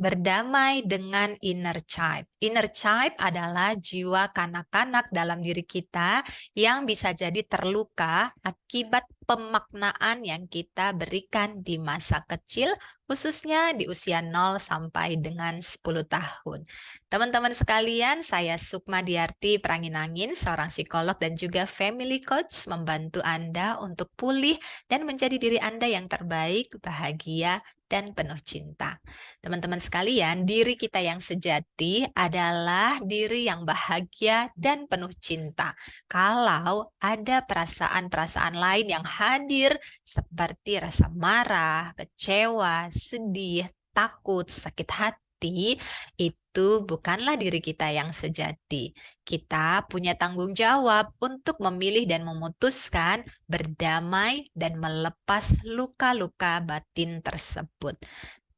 Berdamai dengan inner child. Inner child adalah jiwa kanak-kanak dalam diri kita yang bisa jadi terluka akibat pemaknaan yang kita berikan di masa kecil, khususnya di usia 0 sampai dengan 10 tahun. Teman-teman sekalian, saya Sukma Diarti Pranginangin, seorang psikolog dan juga family coach, membantu Anda untuk pulih dan menjadi diri Anda yang terbaik, bahagia, dan penuh cinta. Teman-teman sekalian, diri kita yang sejati adalah diri yang bahagia dan penuh cinta. Kalau ada perasaan-perasaan lain yang hadir seperti rasa marah, kecewa, sedih, takut, sakit hati, itu bukanlah diri kita yang sejati. Kita punya tanggung jawab untuk memilih dan memutuskan berdamai dan melepas luka-luka batin tersebut.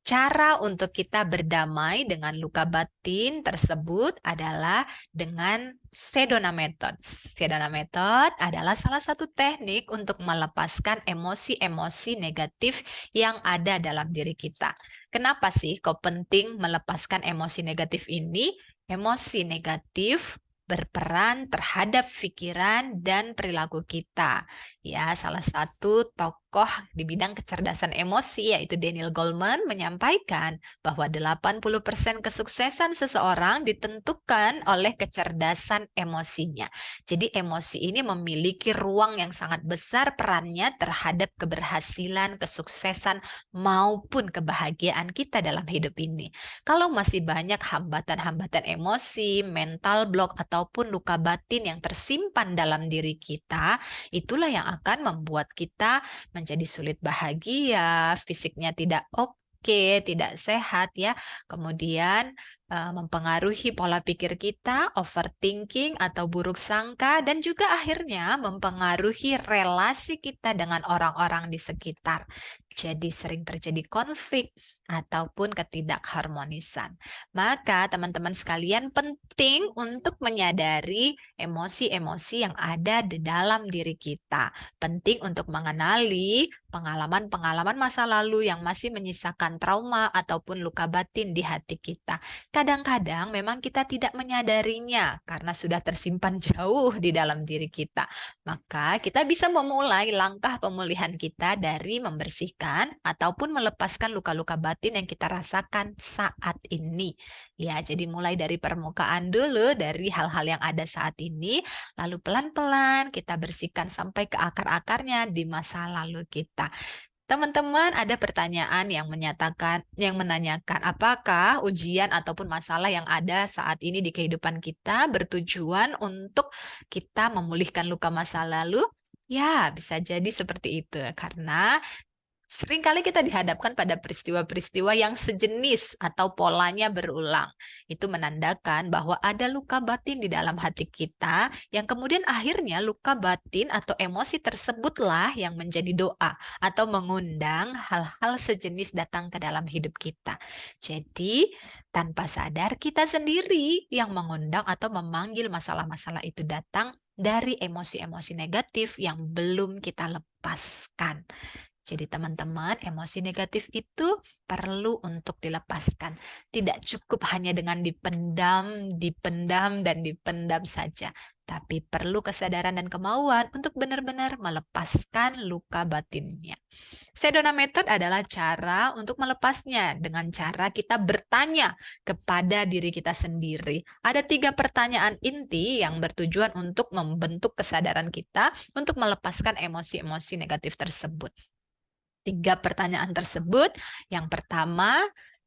Cara untuk kita berdamai dengan luka batin tersebut adalah dengan Sedona Method. Sedona Method adalah salah satu teknik untuk melepaskan emosi-emosi negatif yang ada dalam diri kita. Kenapa sih kok penting melepaskan emosi negatif ini? Emosi negatif berperan terhadap pikiran dan perilaku kita. Ya, salah satu tokoh di bidang kecerdasan emosi yaitu Daniel Goleman menyampaikan bahwa 80% kesuksesan seseorang ditentukan oleh kecerdasan emosinya. Jadi emosi ini memiliki ruang yang sangat besar perannya terhadap keberhasilan, kesuksesan maupun kebahagiaan kita dalam hidup ini. Kalau masih banyak hambatan-hambatan emosi, mental block ataupun luka batin yang tersimpan dalam diri kita, itulah yang akan membuat kita menjadi sulit bahagia, fisiknya tidak oke, tidak sehat ya. Kemudian mempengaruhi pola pikir kita, overthinking atau buruk sangka, dan juga akhirnya mempengaruhi relasi kita dengan orang-orang di sekitar. Jadi sering terjadi konflik ataupun ketidakharmonisan. Maka teman-teman sekalian penting untuk menyadari emosi-emosi yang ada di dalam diri kita. Penting untuk mengenali pengalaman-pengalaman masa lalu yang masih menyisakan trauma ataupun luka batin di hati kita. Kadang-kadang memang kita tidak menyadarinya karena sudah tersimpan jauh di dalam diri kita. Maka kita bisa memulai langkah pemulihan kita dari membersihkan ataupun melepaskan luka-luka batin yang kita rasakan saat ini. Ya, jadi mulai dari permukaan dulu, dari hal-hal yang ada saat ini, lalu pelan-pelan kita bersihkan sampai ke akar-akarnya di masa lalu kita. Teman-teman, ada pertanyaan yang menanyakan, apakah ujian ataupun masalah yang ada saat ini di kehidupan kita bertujuan untuk kita memulihkan luka masa lalu? Ya, bisa jadi seperti itu. Karena seringkali kita dihadapkan pada peristiwa-peristiwa yang sejenis atau polanya berulang. Itu menandakan bahwa ada luka batin di dalam hati kita yang kemudian akhirnya luka batin atau emosi tersebutlah yang menjadi doa atau mengundang hal-hal sejenis datang ke dalam hidup kita. Jadi, tanpa sadar kita sendiri yang mengundang atau memanggil masalah-masalah itu datang dari emosi-emosi negatif yang belum kita lepaskan. Jadi teman-teman, emosi negatif itu perlu untuk dilepaskan. Tidak cukup hanya dengan dipendam, dipendam, dan dipendam saja. Tapi perlu kesadaran dan kemauan untuk benar-benar melepaskan luka batinnya. Sedona Method adalah cara untuk melepasnya dengan cara kita bertanya kepada diri kita sendiri. Ada 3 pertanyaan inti yang bertujuan untuk membentuk kesadaran kita untuk melepaskan emosi-emosi negatif tersebut. 3 pertanyaan tersebut, yang pertama,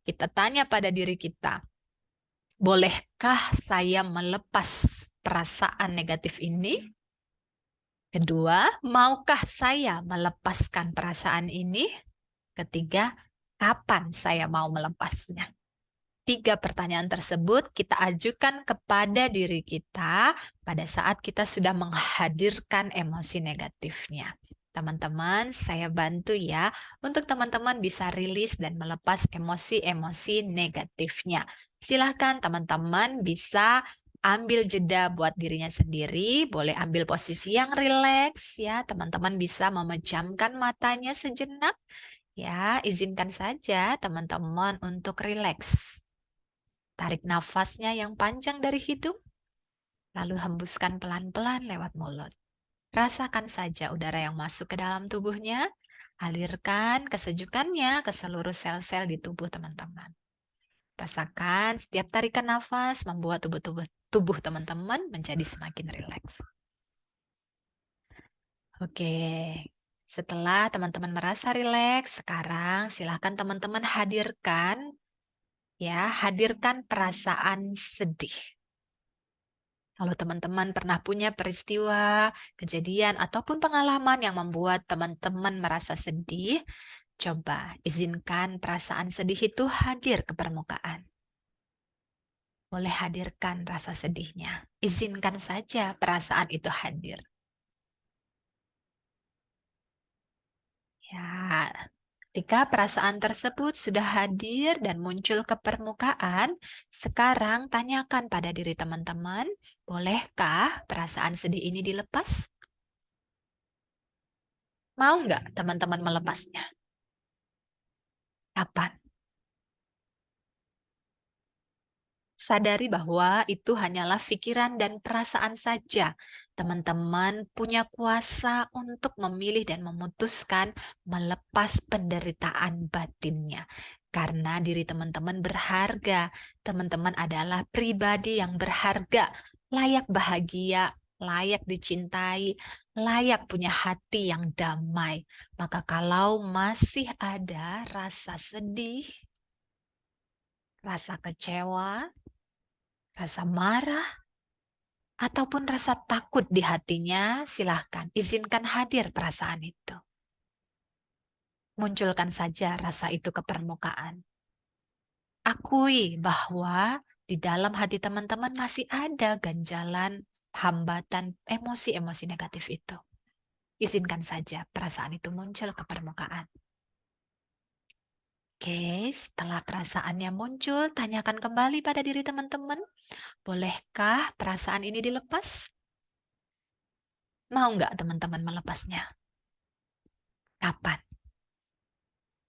kita tanya pada diri kita, bolehkah saya melepas perasaan negatif ini? Kedua, maukah saya melepaskan perasaan ini? Ketiga, kapan saya mau melepasnya? 3 pertanyaan tersebut kita ajukan kepada diri kita pada saat kita sudah menghadirkan emosi negatifnya. Teman-teman, saya bantu ya untuk teman-teman bisa rilis dan melepas emosi-emosi negatifnya. Silahkan teman-teman bisa ambil jeda buat dirinya sendiri, boleh ambil posisi yang rileks ya. Teman-teman bisa memejamkan matanya sejenak. Ya, izinkan saja teman-teman untuk rileks. Tarik nafasnya yang panjang dari hidung, lalu hembuskan pelan-pelan lewat mulut. Rasakan saja udara yang masuk ke dalam tubuhnya, alirkan kesejukannya ke seluruh sel-sel di tubuh teman-teman. Rasakan setiap tarikan nafas membuat tubuh teman-teman menjadi semakin rileks. Oke, setelah teman-teman merasa rileks, sekarang silahkan teman-teman hadirkan perasaan sedih. Kalau teman-teman pernah punya peristiwa, kejadian, ataupun pengalaman yang membuat teman-teman merasa sedih, coba izinkan perasaan sedih itu hadir ke permukaan. Boleh hadirkan rasa sedihnya. Izinkan saja perasaan itu hadir. Ya, ketika perasaan tersebut sudah hadir dan muncul ke permukaan, sekarang tanyakan pada diri teman-teman, bolehkah perasaan sedih ini dilepas? Mau nggak teman-teman melepasnya? Kapan? Sadari bahwa itu hanyalah pikiran dan perasaan saja. Teman-teman punya kuasa untuk memilih dan memutuskan melepas penderitaan batinnya. Karena diri teman-teman berharga. Teman-teman adalah pribadi yang berharga, layak bahagia, layak dicintai, layak punya hati yang damai. Maka kalau masih ada rasa sedih, rasa kecewa, rasa marah, ataupun rasa takut di hatinya, silahkan izinkan hadir perasaan itu. Munculkan saja rasa itu ke permukaan. Akui bahwa di dalam hati teman-teman masih ada ganjalan, hambatan, emosi-emosi negatif itu. Izinkan saja perasaan itu muncul ke permukaan. Oke, setelah perasaannya muncul, tanyakan kembali pada diri teman-teman, bolehkah perasaan ini dilepas? Mau nggak teman-teman melepasnya? Kapan?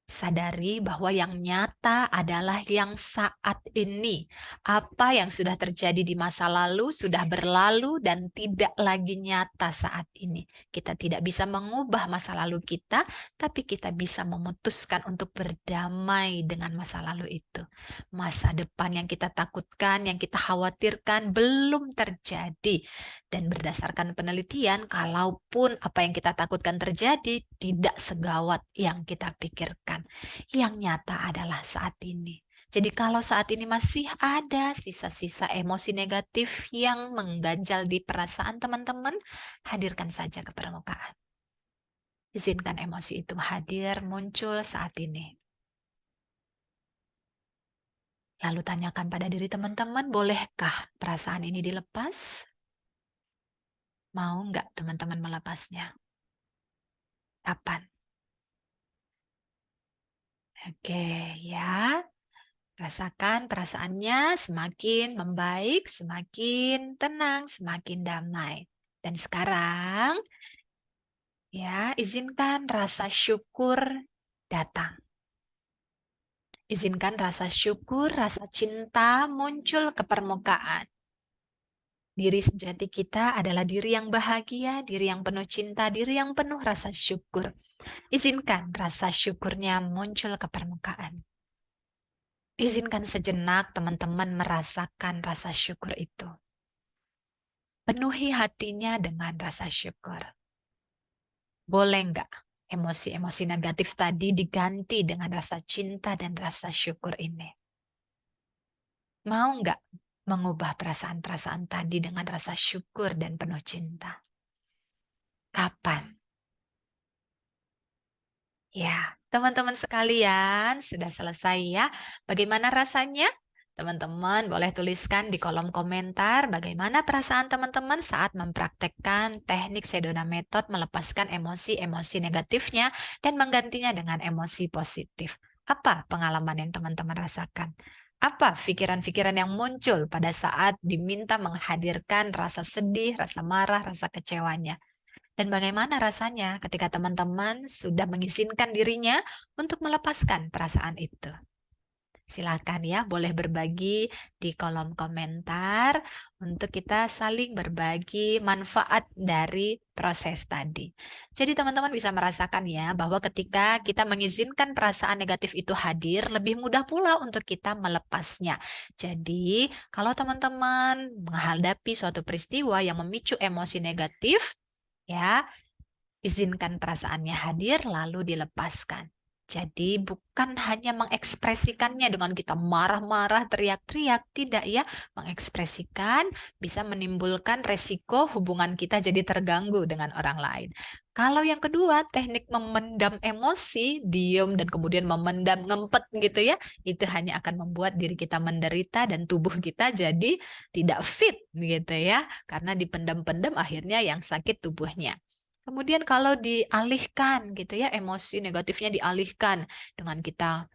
Sadari bahwa yang nyata adalah yang saat ini. Apa yang sudah terjadi di masa lalu sudah berlalu dan tidak lagi nyata saat ini. Kita tidak bisa mengubah masa lalu kita, tapi kita bisa memutuskan untuk berdamai dengan masa lalu itu. Masa depan yang kita takutkan, yang kita khawatirkan belum terjadi. Dan berdasarkan penelitian, kalaupun apa yang kita takutkan terjadi, tidak segawat yang kita pikirkan. Yang nyata adalah saat ini. Jadi kalau saat ini masih ada sisa-sisa emosi negatif yang mengganjal di perasaan teman-teman, hadirkan saja ke permukaan. Izinkan emosi itu hadir, muncul saat ini. Lalu tanyakan pada diri teman-teman, bolehkah perasaan ini dilepas? Mau nggak teman-teman melepasnya? Kapan? Oke, ya. Rasakan perasaannya semakin membaik, semakin tenang, semakin damai. Dan sekarang, ya, izinkan rasa syukur datang. Izinkan rasa syukur, rasa cinta muncul ke permukaan. Diri sejati kita adalah diri yang bahagia, diri yang penuh cinta, diri yang penuh rasa syukur. Izinkan rasa syukurnya muncul ke permukaan. Izinkan sejenak teman-teman merasakan rasa syukur itu. Penuhi hatinya dengan rasa syukur. Boleh nggak emosi-emosi negatif tadi diganti dengan rasa cinta dan rasa syukur ini? Mau nggak mengubah perasaan-perasaan tadi dengan rasa syukur dan penuh cinta? Kapan? Ya, teman-teman sekalian, sudah selesai ya. Bagaimana rasanya? Teman-teman boleh tuliskan di kolom komentar bagaimana perasaan teman-teman saat mempraktekkan teknik Sedona Method melepaskan emosi-emosi negatifnya dan menggantinya dengan emosi positif. Apa pengalaman yang teman-teman rasakan? Apa pikiran-pikiran yang muncul pada saat diminta menghadirkan rasa sedih, rasa marah, rasa kecewanya? Dan bagaimana rasanya ketika teman-teman sudah mengizinkan dirinya untuk melepaskan perasaan itu? Silakan ya, boleh berbagi di kolom komentar untuk kita saling berbagi manfaat dari proses tadi. Jadi teman-teman bisa merasakan ya bahwa ketika kita mengizinkan perasaan negatif itu hadir, lebih mudah pula untuk kita melepasnya. Jadi, kalau teman-teman menghadapi suatu peristiwa yang memicu emosi negatif, ya, izinkan perasaannya hadir lalu dilepaskan. Jadi bukan hanya mengekspresikannya dengan kita marah-marah, teriak-teriak, tidak ya. Mengekspresikan bisa menimbulkan resiko hubungan kita jadi terganggu dengan orang lain. Kalau yang kedua, teknik memendam emosi, diem dan kemudian memendam, ngempet gitu ya, itu hanya akan membuat diri kita menderita dan tubuh kita jadi tidak fit gitu ya. Karena dipendam-pendam akhirnya yang sakit tubuhnya. Kemudian kalau dialihkan gitu ya, emosi negatifnya dialihkan dengan kita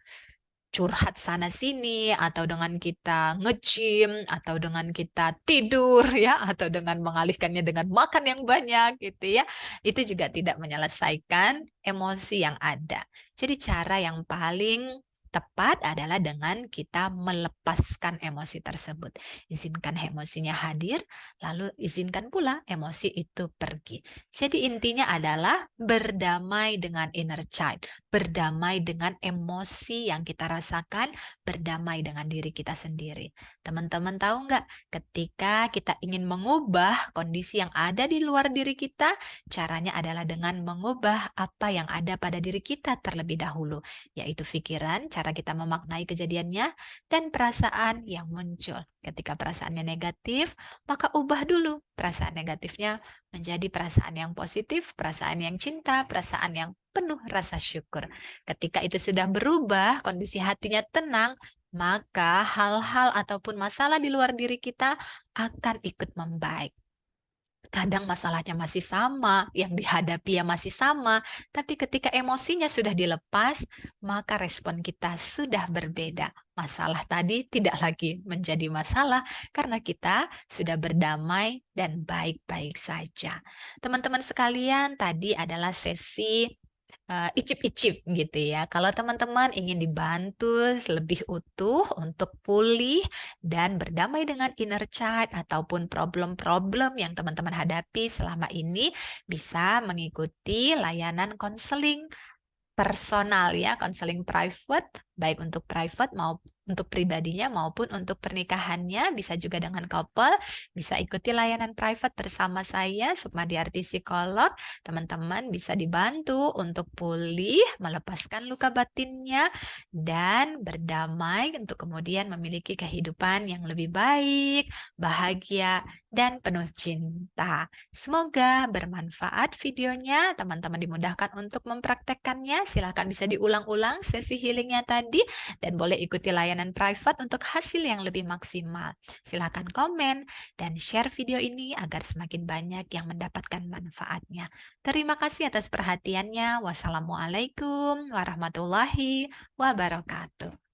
curhat sana sini, atau dengan kita nge-gym, atau dengan kita tidur ya, atau dengan mengalihkannya dengan makan yang banyak gitu ya. Itu juga tidak menyelesaikan emosi yang ada. Jadi cara yang paling tepat adalah dengan kita melepaskan emosi tersebut. Izinkan emosinya hadir, lalu izinkan pula emosi itu pergi. Jadi intinya adalah berdamai dengan inner child, berdamai dengan emosi yang kita rasakan, berdamai dengan diri kita sendiri. Teman-teman tahu nggak, ketika kita ingin mengubah kondisi yang ada di luar diri kita, caranya adalah dengan mengubah apa yang ada pada diri kita terlebih dahulu, yaitu pikiran, cara kita memaknai kejadiannya, dan perasaan yang muncul. Ketika perasaannya negatif, maka ubah dulu perasaan negatifnya menjadi perasaan yang positif, perasaan yang cinta, perasaan yang penuh rasa syukur. Ketika itu sudah berubah, kondisi hatinya tenang, maka hal-hal ataupun masalah di luar diri kita akan ikut membaik. Kadang masalahnya masih sama, yang dihadapi ya masih sama, tapi ketika emosinya sudah dilepas, maka respon kita sudah berbeda. Masalah tadi tidak lagi menjadi masalah karena kita sudah berdamai dan baik-baik saja. Teman-teman sekalian, tadi adalah sesi icip-icip gitu ya. Kalau teman-teman ingin dibantu lebih utuh untuk pulih dan berdamai dengan inner child ataupun problem-problem yang teman-teman hadapi selama ini, bisa mengikuti layanan konseling personal ya, konseling private, baik untuk private maupun untuk pribadinya maupun untuk pernikahannya, bisa juga dengan couple, bisa ikuti layanan private bersama saya, Sukmadiarti Psikolog. Teman-teman bisa dibantu untuk pulih, melepaskan luka batinnya, dan berdamai untuk kemudian memiliki kehidupan yang lebih baik, bahagia, dan penuh cinta. Semoga bermanfaat videonya, teman-teman dimudahkan untuk mempraktekkannya. Silahkan bisa diulang-ulang sesi healingnya tadi, dan boleh ikuti layanan private untuk hasil yang lebih maksimal. Silahkan komen dan share video ini agar semakin banyak yang mendapatkan manfaatnya. Terima kasih atas perhatiannya. Wassalamualaikum warahmatullahi wabarakatuh.